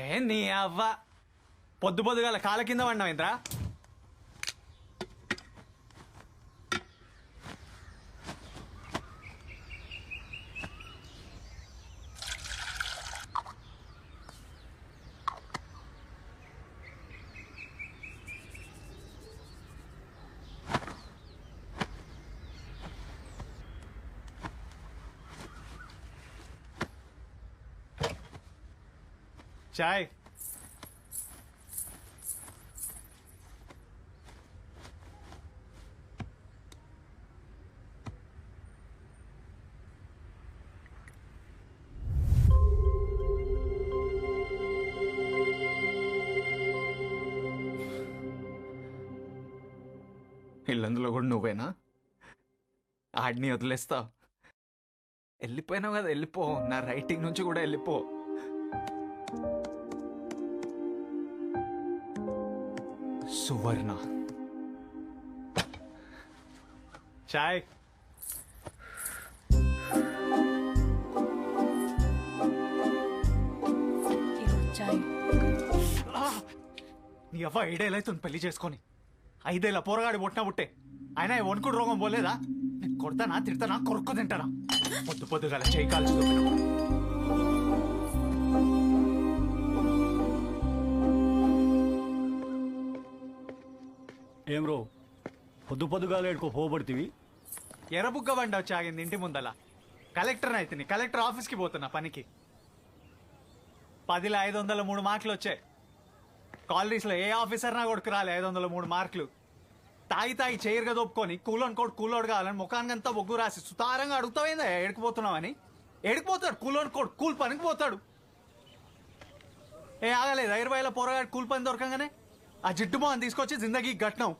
ఏ నీ అవ్వ పొద్దు పొద్దుగాల కాళ్ళ కింద పడినావు ఇంద్రా. చాయ్. ఇల్లందులో కూడా నువ్వేనా? ఆడిని వదిలేస్తావు? వెళ్ళిపోయినావు కదా, వెళ్ళిపో. నా రైటింగ్ నుంచి కూడా వెళ్ళిపో. సువర్ణ చాయ్. నీ అవ్వ 7 ఏళ్ళు అవుతుంది పెళ్లి చేసుకొని. 5 ఏళ్ళ పోరగాడి పుట్టినా పుట్టే అయినా వణుకుడు రోగం పోలేదా? నేను కొడతానా, తిడతానా, కొరుక్కు తింటానా? పొద్దు పొద్దుగాల చేయి కాల్చి ఏం రో పొద్దు పొద్దుగాల ఏడుకో పోబడుతీవి? ఎర్రబుగ్గ బండి వచ్చి ఆగింది ఇంటి ముందల. కలెక్టర్ అయితే కలెక్టర్ ఆఫీస్కి పోతున్నా పనికి. 10లో 503 మార్కులు వచ్చాయి. కాలరీస్లో ఏ ఆఫీసర్ నా కొడుకు రాలే 503 మార్కులు. తాగి తాగి చైర్గా దొప్పుకొని కూలోడు కావాలని ముఖానికంతా బొగ్గు రాసి సుతారంగా అడుగుతావేందా ఏడుకుపోతున్నావని. ఏడుకుపోతాడు కూలోని కోడు, కూల్ పనికి పోతాడు. ఏ ఆగలేదు 20 పోరగాడు కూల్ పని దొరకంగానే ఆ జిడ్డు మొహం తీసుకొచ్చి జిందగీ గట్నం.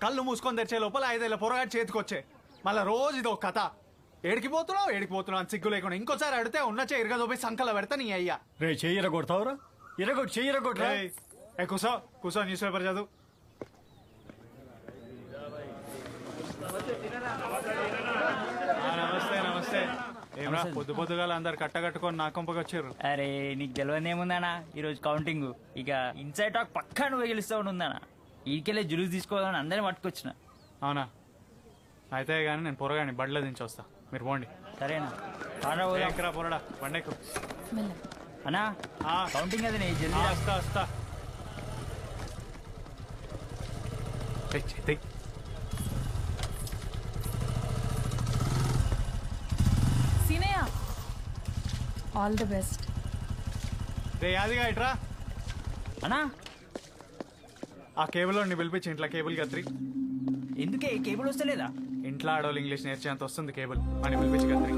కళ్ళు మూసుకొని తెచ్చే లోపల 5 ఏళ్ళ పోరగాడు చేతికొచ్చే. మళ్ళీ రోజు ఇదో కథ. ఏడికిపోతున్నావు అని సిగ్గు లేకుండా ఇంకోసారి అడితే ఉన్న చైర్గా దొబ్బి సంకల పెడతా నీ అయ్యా. రే చెయ్యి కొడతావురా? చెయ్యి కూసో న్యూస్ పేపర్ చదువు. నమస్తే నమస్తే. ఏమరా పొద్దు పొద్దుగాల అందరు కట్టగట్టుకొని నా కొంపకి వచ్చారు. అరే నీకు తెలియదు ఏముందనా, ఈరోజు కౌంటింగ్. ఇక ఇన్సైడ్ టాక్ పక్కా నువ్వే గెలుస్తావు ఉందనా. ఈడికెళ్ళే జులుసు తీసుకోవాలని అందరిని పట్టుకొచ్చిన. అవునా? అయితే కానీ నేను పొరగాని బడిలో దించి వస్తా, మీరు పోండి. సరేనా? ఎక్కరా పొరడా బండెక్కు. అన్నా కౌంటింగ్ అది నేను జల్దీ వస్తా. Seenaiah all the best. రే యాదిగా ఇట్రా. అన్నా ఆ కేబుల్ వాడిని పిలిపించి ఇంట్లో కేబుల్ కత్తిరి. ఎందుకే కేబుల్ వస్తలేదా? ఇంట్లో ఆడవాళ్ళు ఇంగ్లీష్ నేర్చేంత వస్తుంది కేబుల్ అని పిలిపించి కత్తిరి.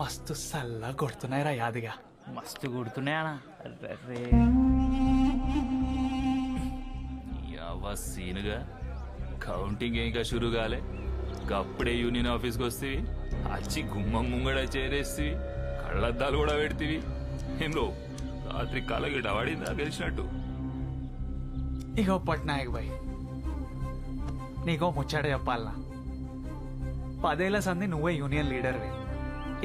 మస్తు సల్లా కొడుతున్నాయిరా యాదిగా. మస్తు కొడుతున్నాయనా. సీనుగా కౌంటింగ్ ఇంకా షురు కాలే, అప్పుడే యూనియన్ ఆఫీస్కి వస్తేవి, వచ్చి గుమ్మం ముంగడ చేరేస్తేవి, కళ్ళద్దాలు కూడా పెడతీవి. ఏం రో రాత్రి కలగిట వాడిందా గెలిచినట్టు? ఇగో పట్నాయక్ భాయ్, నీకో ముచ్చట చెప్పాలనా. 10 ఏళ్ల సంది నువ్వే యూనియన్ లీడర్వి.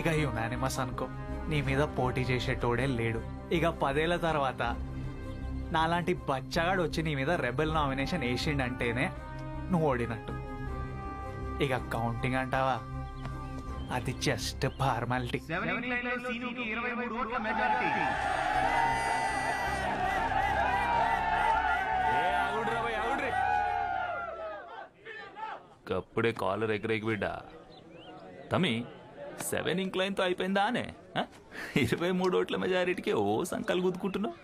ఇక యునానిమస్ అనుకో, నీ మీద పోటీ చేసేటోడే లేడు. ఇక 10 ఏళ్ల తర్వాత నాలాంటి బచ్చగాడు వచ్చి నీ మీద రెబెల్ నామినేషన్ వేసిండంటేనే నువ్వు ఓడినట్టు. ఇక కౌంటింగ్ అంటావా, అది జస్ట్ ఫార్మాలిటీ. అప్పుడే కాలర్ ఎగరేకి బిడ్డ తమ్మి. 7 ఇంక్లైన్తో అయిపోయిందా అనే 23 ఓట్ల మెజారిటీకి ఓ సంకలు గుద్దుకుంటున్నావు.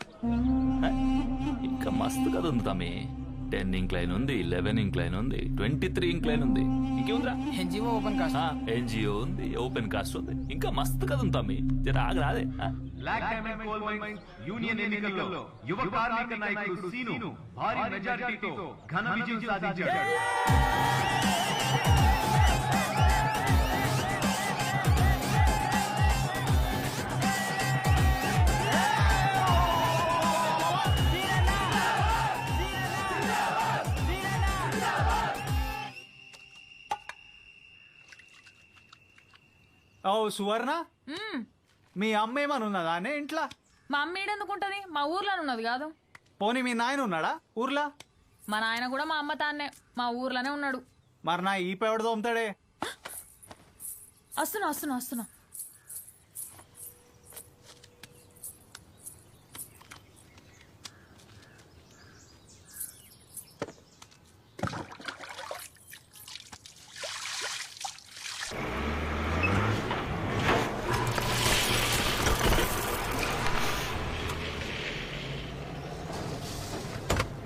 ఇంకా మస్తు కదా ఉంది తమ్మి. 10 ఇంక్లైన్ ఉంది, 11 ఇంక్లైన్ ఉంది, 23 ఇంక్లైన్ ఉంది. ఇంకేముందిరా? NGO open cast. ఎన్జిఓ ఉంది, ఓపెన్ కాస్ట్ ఉంది. ఇంకా మస్తు కదా ఉంది తమ్మి. జర ఆగరాదే. యూనియన్ ఎన్నికల్లో యువ కార్మిక నాయకుడు సీను భారీ మెజారిటీతో ఘన విజయం సాధించాడు. ఓ సువర్ణ మీ అమ్మ ఏమని ఉన్నదా అనే ఇంట్లో? మా అమ్మ ఈడెందుకుంటది? మా ఊర్లోనే ఉన్నది కాదు. పోనీ మీ నాయన ఉన్నాడా ఊర్లో? మా నాయన కూడా మా అమ్మ తాన్నే మా ఊర్లోనే ఉన్నాడు. మరి నా ఈ పెవడ తోముతాడే? వస్తున్నా.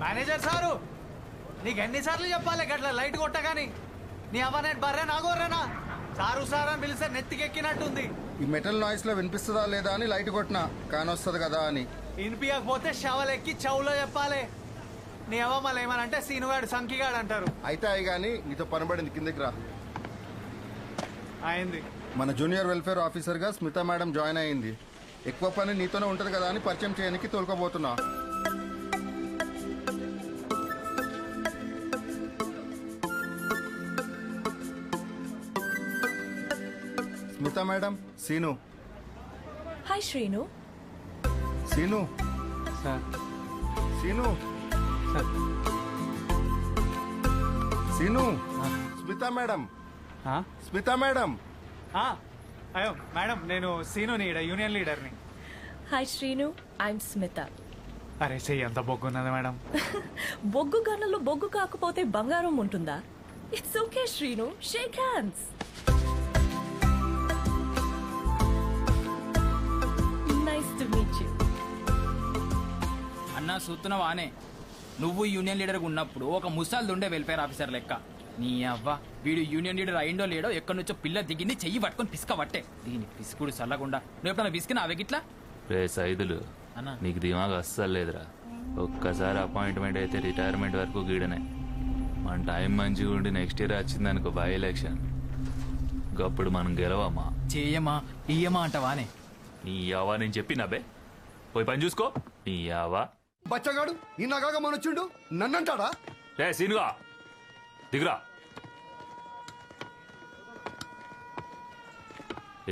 మేనేజర్ సారు, నీకు ఎన్నిసార్లు చెప్పాలి గట్ల లైట్ కొట్టగాని? నీ అవ్వ నేను బర్రే నాగోర్రేనా? సారు అని పిలిస్తే నెత్తికెక్కినట్టుంది. ఈ మెటల్ నాయిస్ లో వినిపిస్తుందా లేదా అని లైట్ కొట్టినా కానొస్తుంది కదా అని. వినిపించకపోతే షవలెక్కి చెవులో చెప్పాలి. నీ అవ్వ మళ్ళీ ఏమనంటే సీనుగాడు సంకిగాడు అంటారు. అయితే అయి గాని నీతో పనబడింది, కిందకి రా. అయింది. మన జూనియర్ వెల్ఫేర్ ఆఫీసర్ గా స్మిత మేడం జాయిన్ అయింది. ఎక్కువ పని నీతోనే ఉంటది కదా అని పరిచయం చేయడానికి తోలుకోబోతున్నా. Smitha madam, Seenu. Hi Srinu. Seenu, sir Seenu, sir Seenu. Smitha madam, ఆ? స్మిత మేడం. ఆ, అయ్యో మేడం, నేను సీనుని ఈడ యూనియన్ లీడర్ని. Hi Srinu, I'm Smitha. అరే చెయ్యి ఎంత బొగ్గున్నది మేడం. బొగ్గు గన్నులో బొగ్గు కాకపోతే బంగారం ఉంటుందా? It's okay Srinu, shake hands. Nice to meet you. అన్నా చూస్తున్నావానే, నువ్వు యూనియన్ లీడర్గా ఉన్నప్పుడు ఒక ముసాల్ది ఉండే వెల్ఫేర్ ఆఫీసర్ లెక్క. నీ అవ్వ వీడు యూనియన్ లీడర్ అయిండో లేడో ఎక్కడి నుంచో పిల్ల దిగింది, చెయ్యి పట్టుకొని పిసుక పట్టే. దీని పిసుకుడు చల్లకుండా నువ్వు ఎప్పుడన్నా పిసికినా అవగిట్లా? రే సైదులు, అన్నా. నీకు దిమాగ్ అస్సలు లేదురా. ఒక్కసారి అపాయింట్మెంట్ అయితే రిటైర్మెంట్ వరకు గీడనే. మన టైం మంచిగా ఉండి నెక్స్ట్ ఇయర్ వచ్చిందనుకో బై ఎలక్షన్, గప్పుడు మనం గెలవమ్మా. చేయమా ఇయ్యమా అంటవానే? నీ యావా నేను చెప్పినబే, పోయి పని చూసుకో. నీ యావా బచ్చగాడు ఇన్నాగా మనొచ్చిండు నన్నంటాడా? రే సీనుగా దిగురా.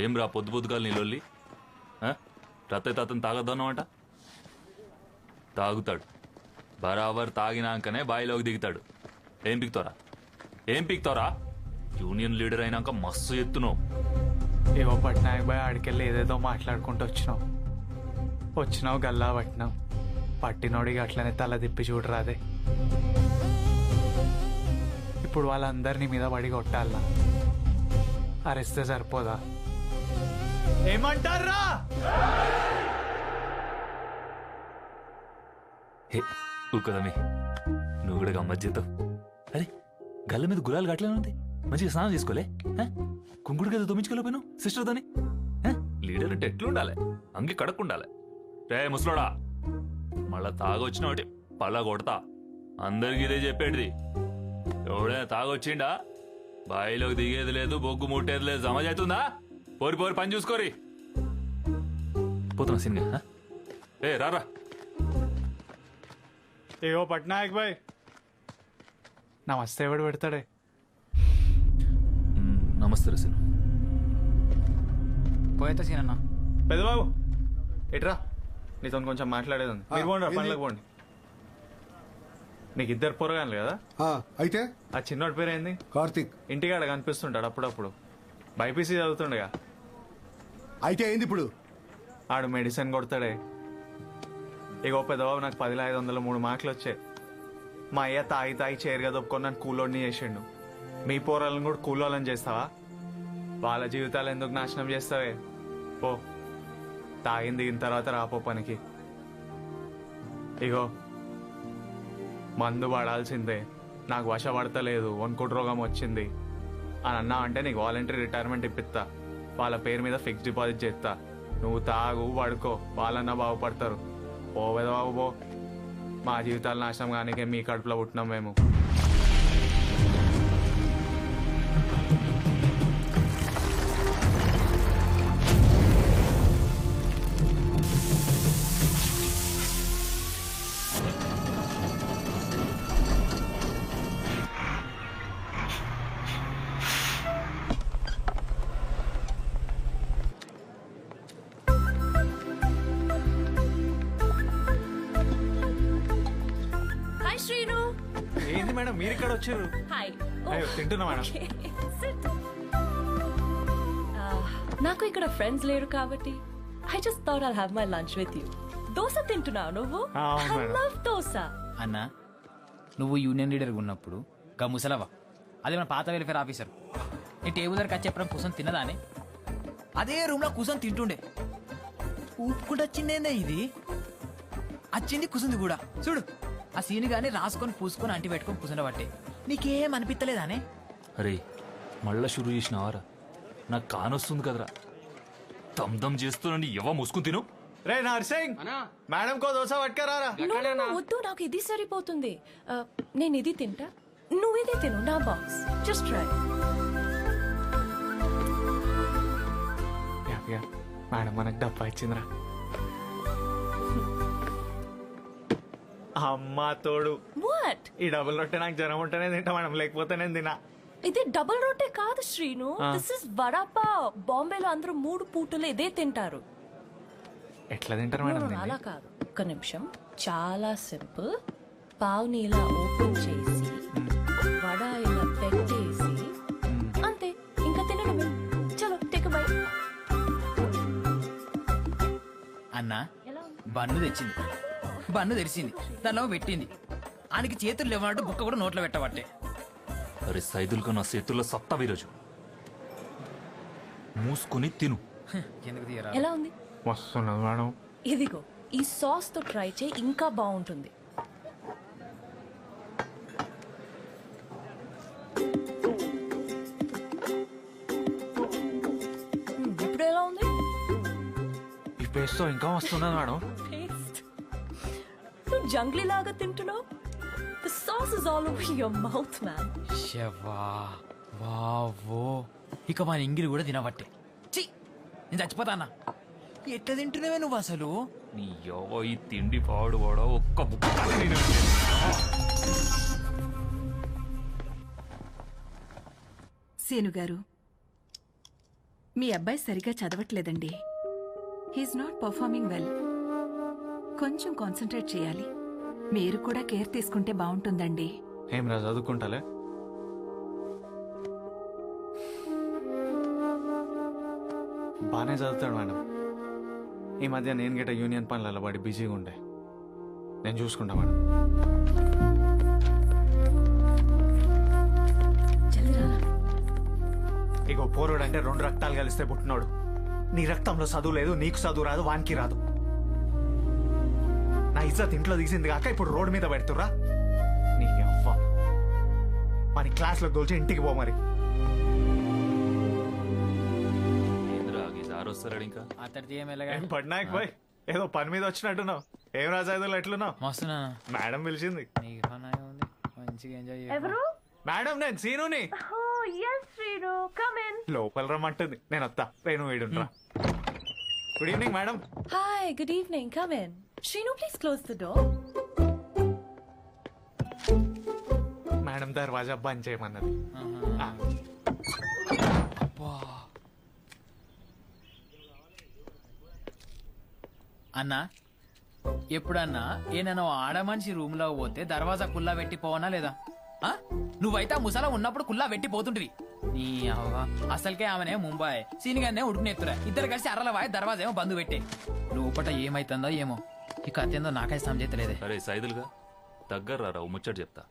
ఏం రా పొద్దు పొద్దుగాలు నీ లొల్లి? రత్తయ్య తాతను తాగద్దన్నమాట. తాగుతాడు, బరాబర్ తాగినాకనే బాయిలోకి దిగుతాడు. ఏం పీక్తారా? యూనియన్ లీడర్ అయినాక మస్తు ఎత్తును. ఏవో పట్నాయక్ బాయ్ ఆడికెళ్ళి ఏదేదో మాట్లాడుకుంటూ వచ్చినావు గల్లా పట్టినావు. పట్టినోడికి అట్లనే తల తిప్పి చూడరాదే. ఇప్పుడు వాళ్ళందరినీ మీద పడి కొట్టాలనా? అరిస్తే సరిపోదా? ఏమంటారా? హే ఊకదమి, నువ్వు కూడా గమ్మత్ చేద్దావు. అరే గల్ల మీద గులాలు గట్లనే ఉంది, మంచిగా స్నానం చేసుకోలే. కుంకుడు కదా తొమ్మించుకోలేకపోయినావు సిస్టర్తోని. లీడర్ అంటే ఎట్లుండాలి? అంగి కడక్కుండాలి. రే ముసలోడా, మళ్ళా తాగొచ్చిన ఒకటి పళ్ళ కొడతా. అందరికి ఇదే చెప్పేటిది. ఎవడైనా తాగొచ్చిండా బాయిలోకి దిగేది లేదు, బొగ్గు ముట్టేది లేదు. సమజ్ అవుతుందా? పోరి పని చూసుకోరి. పోతున్నా సినిగా. ఏ రారా. ఏవో పట్నాయక్ బాయ్, నమస్తే ఎవడు పెడతాడే? నమస్తే రసీను. పోయేత సీనన్నా. పెద్దబాబు ఎట్రా, నీతో కొంచెం మాట్లాడేది ఉంది. మీరు పోండి, పనులకు పోండి. నీకు ఇద్దరు పొరగాను కదా? అయితే ఆ చిన్నోడి పేరు ఏంది? కార్తిక్. ఇంటికాడ కనిపిస్తుంటాడు అప్పుడప్పుడు. బైపీసీ చదువుతుండగా. అయితే ఏంది ఇప్పుడు? ఆడు మెడిసిన్ కొడతాడే. ఇగో పెద్దబాబు, నాకు 10,503 మార్కులు వచ్చాయి. మా అయ్య తాగి చేరుగా దొప్పుకొని నన్ను కూలోడిని చేసిండు. మీ పోరాలను కూడా కూలోళ్ళని చేస్తావా? వాళ్ళ జీవితాలు ఎందుకు నాశనం చేస్తావే? పో, తాగిన దిగిన తర్వాత రాపో పనికి. ఇగో మందు పడాల్సిందే, నాకు వశపడతలేదు, వణుకుడు రోగం వచ్చింది అని అన్నా అంటే నీకు వాలంటరీ రిటైర్మెంట్ ఇప్పిస్తా. వాళ్ళ పేరు మీద ఫిక్స్డ్ డిపాజిట్ చేస్తా. నువ్వు తాగు పడుకో, వాళ్ళన్నా బాగుపడతారు. పో వెదబాబు పో. మా జీవితాలు నాశనం కానికే మీ కడుపులో పుట్టినాం మేము. మేడం మీరు ఇక్కడ వచ్చారు? హాయ్ అయ్యో తింటున్నా మేడం. నాకు ఇక్కడ ఫ్రెండ్స్ లేరు కాబట్టి I just thought I'll have my lunch with you. Dosa తింటున్నావు నువ్వు? అవును ఐ మేడం. లవ్ దోశ. అన్న నువ్వు యూనియన్ లీడర్గా ఉన్నప్పుడు గా ముసలవా అదే మన పాత వెల్ఫేర్ ఆఫీసర్ నీ టేబుల్ దగ్గర వచ్చేప్పుడు కూర్చొని తిన్నదానే అదే రూమ్లో కూర్చొని తింటుండే. ఊపుకుంటూ వచ్చిందేందా ఇది? వచ్చింది కుసుంది కూడా చూడు. ఆ సీన్ గానీ రాసుకొని పూసుకొని అంటి పెట్టుకొని కూర్చుండబట్టే నీకేం అనిపించలేదానే? అరే మళ్ళా షురు చేసినావారా? నాకు కానొస్తుంది కదరా. దమ్ చేస్తున్నాను ఎవ మూసుకుని తిను. రే నర్సింగ్ మేడం కో దోశ పట్టుకరారా. No, no, no, వద్దు నాకు ఇది సరిపోతుంది. నేను ఇది తింటా, నువ్వు ఇది తిను. నా బాక్స్ జస్ట్ ట్రై. మేడం మనకు డబ్బా ఇచ్చిందిరా. అమ్మా తోడు వాట్? ఈ డబుల్ రొట్టె నాకు జ్వరం ఉంటేనే తింటా మేడం, లేకపోతే నేను తినా. ఇది డబుల్ రొట్టె కాదు శ్రీను, దిస్ ఇస్ వడాపావ్. బాంబేలో అందరూ 3 పూటలు ఇదే తింటారు. ఎట్లా తింటారు మేడం దీన్ని? అలా కాదు, ఒక్క నిమిషం. చాలా సింపుల్. పావుని ఇలా ఓపెన్ చేసి వడ ఇలా పెట్టేసి అంతే, ఇంకా తినడమే. చలో టేక్ బై. అన్న బన్ను తెచ్చింది, బన్ను తెరిచింది, దానిలో పెట్టింది. ఆయనకి చేతులు లేవన్నట్టు బుక్క కూడా నోట్లో పెట్టబట్టే. అరే సైదుల్గా నా చేతుల్లో సత్తా ఈరోజు. మూసుకొని తిను. ఎందుకు తీయరా? ఎలా ఉంది? వస్తున్నది మేడం. ఇదిగో ఈ సాస్ తో ట్రై చేయి, ఇంకా బాగుంటుంది. ఇప్పుడు ఎలా ఉంది? ఈ పేస్ట్తో ఇంకా వస్తున్నది మేడం. Taste. నువ్వు జంగ్లీ లాగా తింటున్నావు. The sauce is all over your mouth, man. శవా వావో, ఇక మన ఇంగిలి కూడా తినబట్టే. ఛీ, నేను చచ్చిపోతా అన్న. ఎట్లా తింటున్నావే నువ్వు అసలు? నీ యవ్వ ఈ తిండి పాడు వాడో ఒక్క బుక్క తిను. సీనుగారు, మీ అబ్బాయి సరిగా చదవట్లేదండి. He's not performing well. కొంచెం కాన్సన్ట్రేట్ చేయాలి. మీరు కూడా కేర్ తీసుకుంటే బాగుంటుందండి. ఏం రా చదువుకుంటాలే. బాగానే చదువుతాడు మేడం. ఈ మధ్య నేను గిట్ట యూనియన్ పనులలో పడి బిజీగా ఉండే. నేను చూసుకుంటా మేడం. జల్దీ రా. ఇగో పోరుడు అంటే 2 రక్తాలు కలిస్తే పుట్టినోడు. నీ రక్తంలో చదువు లేదు, నీకు చదువు రాదు, వానికి రాదు. నా ఇజ్జత్ ఇంట్లో తీసింది కాక ఇప్పుడు రోడ్డు మీద పెడుతుర్రా. నీ అవ్వ మన క్లాస్లో దోల్చి ఇంటికి పో మరి. ఏంద్రా ఈసారి వస్తారాడు ఇంకా? అతడిది ఏం ఎలాగా? ఏం పడ్నాయక్ బాయ్, ఏదో పని మీద వచ్చినట్టున్నావు. ఏం రాజాయిదులు ఎట్లున్నావు? మస్తున్నా. మేడం పిలిచింది. నీకు పని ఉంది, మంచిగా ఎంజాయ్ చేయ. ఎవరు? మేడం నేను సీనుని. Oh, yes, Srinu. Come in. లోపల రమ్మంటుంది, నేను వస్తా. రేణు వీడుంట్రా. Good evening madam. Hi, good evening. Come in. Srinu, please close the door. Madam దర్వాజా బంద్ చేయమన్నది. ఆ. అన్నా, ఎప్పుడన్నా ఏనో ఆడ మనిషి రూమ్ లో పోతే దర్వాజా కుల్లా పెట్టి పోవనా లేదా? ఆ? నువ్వైతే ఆ ముసలా ఉన్నప్పుడు కుల్లా పెట్టి పోతుంటివి. నీ అవ్వ అసలుకే ఆమెనే ముంబై, సీనిగానే ఉడుకునేత్తురా. ఇద్దరు కలిసి అరల వాయి దర్వాజా ఏమో బంద్ పెట్టే. లోపట ఏమైతుందో ఏమో, ఇక అత్యందో నాకైతే సమజెత్తలేదే. అరే సైదులుగా దగ్గర రావు ముచ్చట చెప్తా.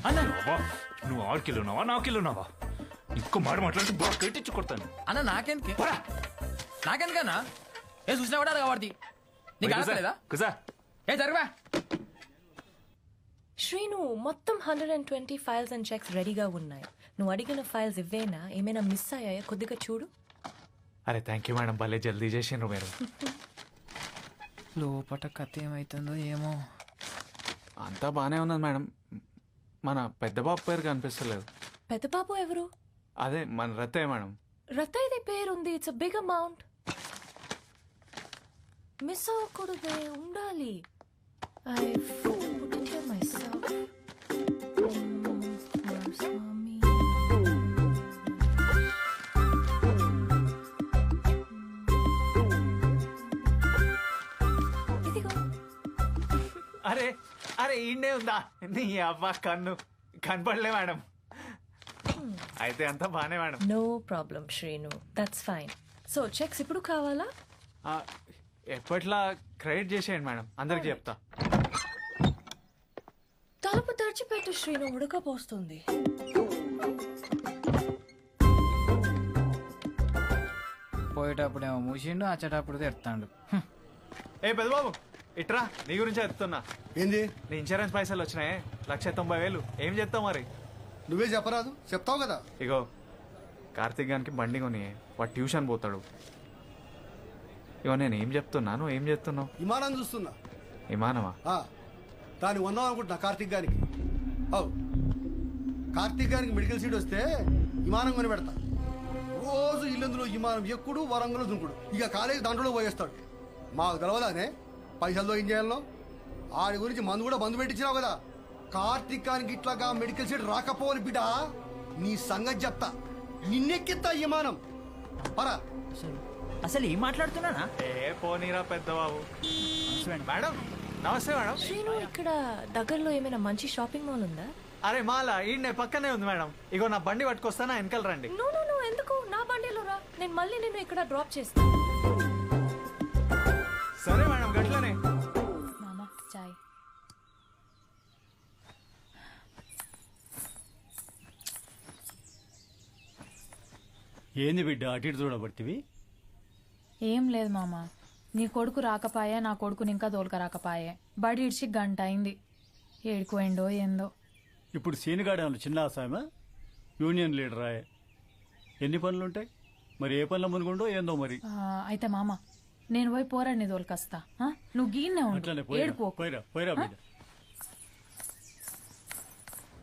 అన్న అవ్వా, నువ్వు ఆడికెళ్ళున్నావా నాకెళ్ళున్నావా? ఇంకో మాట మాట్లాడితే బాగా కట్టించి కొడతాను. అన్న నాకెందుకన్నా? ఏ చూసినా కూడా కాబట్టి నీకు అడగలేదా? కుసా ఏ జరగవా? శ్రీను, మొత్తం 120 ఫైల్స్ అండ్ చెక్స్ రెడీగా ఉన్నాయి. నువ్వు అడిగిన ఫైల్స్ ఇవేనా? ఏమైనా మిస్ అయ్యాయా? కొద్దిగా చూడు. అరే థ్యాంక్ యూ మేడం, భలే జల్దీ చేసిండ్రు మీరు. లోపట కథ ఏమైతుందో ఏమో. అంతా బాగానే ఉన్నది మేడం. మన పెద్ద బాబు పేరు కనిపిస్తలేదు. పెద్ద బాబు ఎవరు? అదే మన రతే మేడం. రతైది పేరుంది. It's a big amount. Miss అవ్వకూడదే, ఉండాలి. I put it here myself. Swami. ఇదిగో. అరే అరే ఈయనే ఉందా నీ అవ్వ కన్ను కనపడలే మేడం అయితే అంతా బానే madam no problem Srinu, that's fine. So checks ఇప్పుడు కావాలా? ఆ, ఎప్పట్లా క్రెడిట్ చేసేయండి మేడం, అందరికి చెప్తా. తలుపు తెరిచిపెట్టు శ్రీను, ఉడకపోస్తుంది. పోయేటప్పుడేమో మూసిండు, వచ్చేటప్పుడు తెరుతాడు. ఏ పెద్దబాబు ఇట్రా, నీ గురించి ఎత్తుతున్నా. ఏంది? నీ ఇన్సూరెన్స్ పైసలు వచ్చినాయి 1,90,000. ఏం చెప్తావు మరి? నువ్వే చెప్పరాదు, చెప్తావు కదా. ఇగో కార్తీక్ గానికి బండి కొని వాడు ట్యూషన్ పోతాడు. ఇగో నేను ఏం చెప్తున్నా, నువ్వు ఏం చెప్తున్నావు? విమానం చూస్తున్నా. విమానమా? దాన్ని వందాం అనుకుంటున్నా కార్తీక్ గారికి. అవు కార్తీక్ గారికి మెడికల్ సీట్ వస్తే విమానం కొని పెడతా. రోజు ఇల్లందులో విమానం ఎక్కుడు, వరంగల్ దుంకుడు. ఇక కాలేజీ దాంట్లో పోయేస్తాడు. మాకు తెలవదానే పైసలతో ఏం చేయాలనో. ఆడి గురించి మందు కూడా బంధు పెట్టించినావు కదా. కార్తీక్ గారికి ఇట్లాగా మెడికల్ సీట్ రాకపోవాలి బిడ్డ, నీ సంగతి చెప్తా. నిన్నెక్కిస్తా విమానం. పరా అసలు ఏం మాట్లాడుతున్నానా? ఏ పోనీరా పెద్దబాబు. మేడం నమస్తే మేడం. శ్రీను, ఇక్కడ దగ్గరలో ఏమైనా మంచి షాపింగ్ మాల్ ఉందా? అరే మాలా ఈయన పక్కనే ఉంది మేడం. ఇగో నా బండి పట్టుకొస్తానా, వెనకాల రండి. నో నో నో, ఎందుకు? నా బండిలో రా, నేను మళ్ళీ నిన్ను ఇక్కడ డ్రాప్ చేస్తాను. సరే మేడం గట్లనే. మామ చాయ్. ఏంది బిడ్డ అటు ఇటు చూడబడితివి? ఏం లేదు మామ, నీ కొడుకు రాకపాయే, నా కొడుకుని ఇంకా తోలుక రాకపాయే. బడి ఇడిచి గంట అయింది, ఏడుకోయిండో ఏందో. ఇప్పుడు సీనిగాడేమన్నా చిన్న ఆసామా? యూనియన్ లీడర్ ఆయే. ఎన్ని పనులు ఉంటాయి మరి? ఏ పనుల మునుగుండో ఏందో మరి. అయితే మామ నేను పోయి పోరాడిని తోలుకొస్తా. నువ్వు గీన్నే ఉండు, అట్లనే పోయిరా ఏడుకో. పోయిరా పోయిరా బిడ్డ.